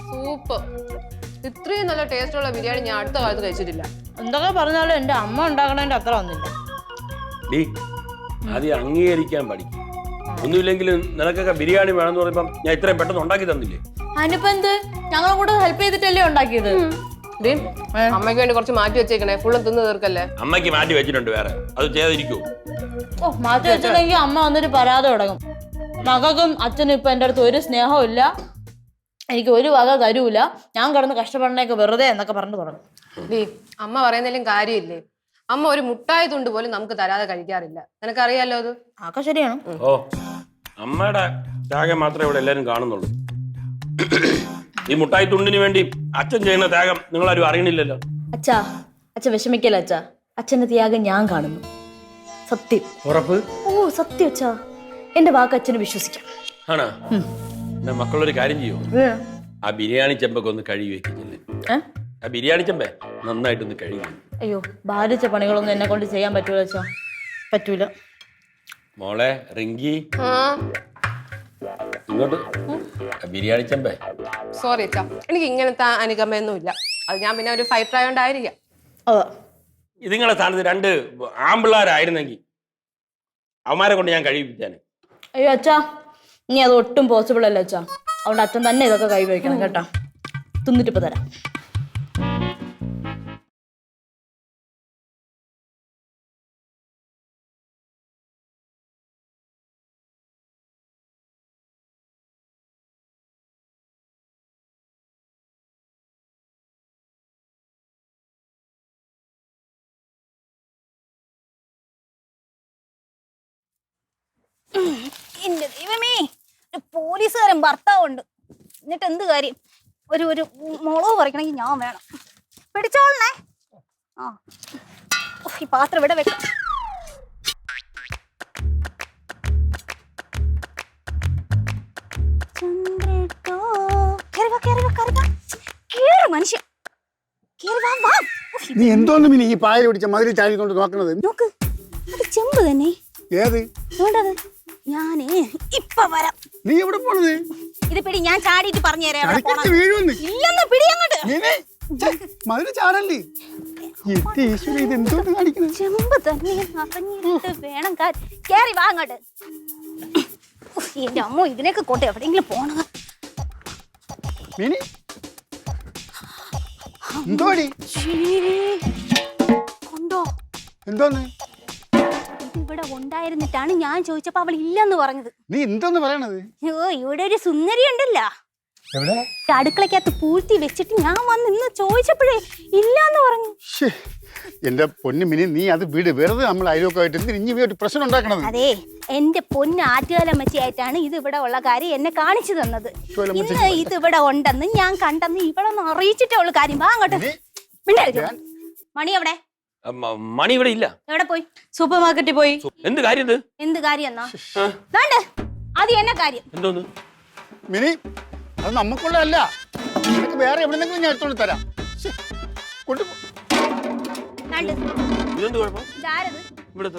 Super. ഇത്രയും നല്ല ടേസ്റ്റുള്ള ബിരിയാണി ഞാൻ അടുത്ത കാലത്ത് കഴിച്ചിട്ടില്ല. എന്തൊക്കെ പറഞ്ഞാലും എന്റെ അമ്മ ഉണ്ടാക്കണതിന്റെ അത്ര വന്നില്ല. അത് അംഗീകരിക്കാൻ പഠിക്കും. ഒന്നുമില്ലെങ്കിലും നിനക്കൊക്കെ ബിരിയാണി വേണമെന്ന് പറയുമ്പം ഞാൻ ഇത്രയും പെട്ടെന്ന് ഉണ്ടാക്കി തന്നില്ലേ? അതിനിപ്പോ എന്ത്, ഞങ്ങളെ കൂടെ ഹെൽപ്പ് ചെയ്തിട്ടല്ലേ ഉണ്ടാക്കിയത്. അമ്മയ്ക്ക് വേണ്ടി കുറച്ച് മാറ്റി വെച്ചേക്കണേ, ഫുള്ളും തിന്ന് തീർക്കല്ലേ. അമ്മയ്ക്ക് മാറ്റി വെച്ചിട്ടുണ്ട്, വേറെ അത് ചെയ്തിരിക്കൂ. ഓ, മാറ്റി വെച്ചിട്ടുണ്ടെങ്കിൽ അമ്മ വന്നിട്ട് പരാതി തുടങ്ങും. മകൾക്കും അച്ഛനും ഇപ്പൊ എന്റെ അടുത്ത് ഒരു സ്നേഹവും ഇല്ല, എനിക്ക് ഒരു വക തരൂല, ഞാൻ കിടന്ന് കഷ്ടപ്പെടണേക്ക് വെറുതെ എന്നൊക്കെ പറഞ്ഞു തുടങ്ങും. അമ്മ പറയുന്നതിലും കാര്യമില്ലേ? അമ്മ ഒരു മുട്ടായി തുണ്ട് പോലും നമുക്ക് തരാതെ കഴിക്കാറില്ല, നിനക്കറിയാലോ അത്. ആക്കെ ശരിയാണ്. ഓ, അമ്മയുടെ ത്യാഗം മാത്രമേ ഇവിടെ എല്ലാരും കാണുന്നുള്ളൂ. ഈ മുട്ടായി തുണ്ടിന് വേണ്ടി അച്ഛൻ ചെയ്യുന്ന ത്യാഗം നിങ്ങളാരും അറിയണില്ലല്ലോ. അച്ഛാ, അച്ഛൻ വിഷമിക്കല്ല അച്ഛാ, അച്ഛന്റെ ത്യാഗം ഞാൻ കാണുന്നു. സത്യം. ഉറപ്പ്? ഓ സത്യം അച്ഛാ, എന്റെ വാക്ക് അച്ഛന് വിശ്വസിക്കാം. ആണോ? എന്റെ മക്കളൊരു കാര്യം ചെയ്യോ, ആ ബിരിയാണി ചെമ്പൊക്കെ ഒന്ന് കഴുകി വെക്കുന്നില്ലേ? ആ ബിരിയാണി ചെമ്പേ നന്നായിട്ടൊന്ന് കഴുകി. അയ്യോ, ഭാരിച്ച പണികളൊന്നും എന്നെ കൊണ്ട് ചെയ്യാൻ പറ്റൂല അച്ഛാ, പറ്റൂല. മോളെ റിങ്കി, ഇങ്ങോട്ട്. ബിരിയാണി ചെമ്പേ. സോറി അച്ഛാ, എനിക്ക് ഇങ്ങനത്തെ അനുഗമയൊന്നും ഇല്ല. അത് ഞാൻ പിന്നെ ഒരു ഫൈറ്റർ ആയോണ്ടായിരിക്കാം. ഇതിങ്ങളെ സ്ഥാനത്ത് രണ്ട് ആമ്പിള്ളാരായിരുന്നെങ്കിൽ അവന്മാരെ കൊണ്ട് ഞാൻ കഴിപ്പിച്ചാന്. അയ്യോ അച്ഛാ, ഇനി അത് ഒട്ടും പോസിബിൾ അല്ല അച്ഛാ, അതുകൊണ്ട് അച്ഛൻ തന്നെ ഇതൊക്കെ കൈ വയ്ക്കണം കേട്ടാ. തിന്നിട്ടിപ്പോ തരാം. എന്റെ ദൈവമേ, ഒരു പോലീസുകാരൻ ഭർത്താവുണ്ട്, എന്നിട്ട് എന്ത് കാര്യം? ഒരു മുളക് പറിക്കണമെങ്കിൽ ഞാൻ വേണം. പിടിച്ചോളണേ. ആ, ഈ പാത്രം ഇവിടെ വെക്കാം. മനുഷ്യൻ നീ എന്തോന്നും ഇനി ഈ പായൽ പിടിച്ച മതിൽ ചാടിക്കൊണ്ട് നോക്കണത്? നോക്ക്, അത് ചെമ്പ് തന്നെ. ഏത്? ഞാനേ ഇപ്പൊ വരാം. നീ എവിടെ പോണത്? ഇത് പിടി, ഞാൻ ചാടിയിട്ട് പറഞ്ഞുതരാം. ഇല്ലെന്ന് പിടി അങ്ങോട്ട്. മതിൽ ചാടല്ലേ? ചെമ്പ് തന്നെ അറിഞ്ഞിട്ട് വേണം കേറി വാ അങ്ങോട്ട്. എന്റെ അമ്മ, ഇതിനൊക്കെ കൊണ്ട് എവിടെയെങ്കിലും പോണത്. കൊണ്ടോ? എന്തോന്ന്? ഇവിടെ ഉണ്ടായിരുന്നിട്ടാണ് ഞാൻ ചോദിച്ചപ്പോ അവൾ ഇല്ലെന്ന് പറഞ്ഞത്. നീ എന്തോന്ന് പറയണത്? ഇവിടെ ഒരു സുന്ദരി ഉണ്ടല്ലോ, അടുക്കളക്കകത്ത് പൂഴ്ത്തി വെച്ചിട്ട് ഞാൻ വന്ന് ഇന്ന് ചോദിച്ചപ്പോഴേ ഇല്ലാന്ന് പറഞ്ഞു. എന്റെ പൊന്നു മിനി, നീ അത് വീട് വെറുതെ നമ്മൾ അയൽവക്കമായിട്ട് ഇനി ഒരു പ്രശ്നം ഉണ്ടാക്കണത്. അതെ, എന്റെ പൊന്ന് ആറ്റുകാലമ്മച്ചിയായിട്ടാണ് ഇത് ഇവിടെ ഉള്ള കാര്യം എന്നെ കാണിച്ചു തന്നത്. ഇന്ന് ഇത് ഇവിടെ ഉണ്ടെന്ന് ഞാൻ കണ്ടെന്ന് ഇവളൊന്ന് അറിയിച്ചിട്ടേ ഉള്ളു കാര്യം. വാ അങ്ങോട്ട്. മണി എവിടെ? മണി ഇവിടെ ഇല്ല. എവിടെ പോയി? സൂപ്പർ മാർക്കറ്റിൽ പോയി. എന്ത് കാര്യം? എന്ത് കാര്യം എന്നാ? അത് എന്നെ കാര്യം. എന്തോന്ന് മിനി, അത് നമുക്കുള്ളതല്ല, നിനക്ക് വേറെ എവിടെന്നെങ്കിലും ഞാൻ എടുത്തോണ്ട് തരാം. ഇതെന്ത് കുഴപ്പം? ഇവിടുത്തെ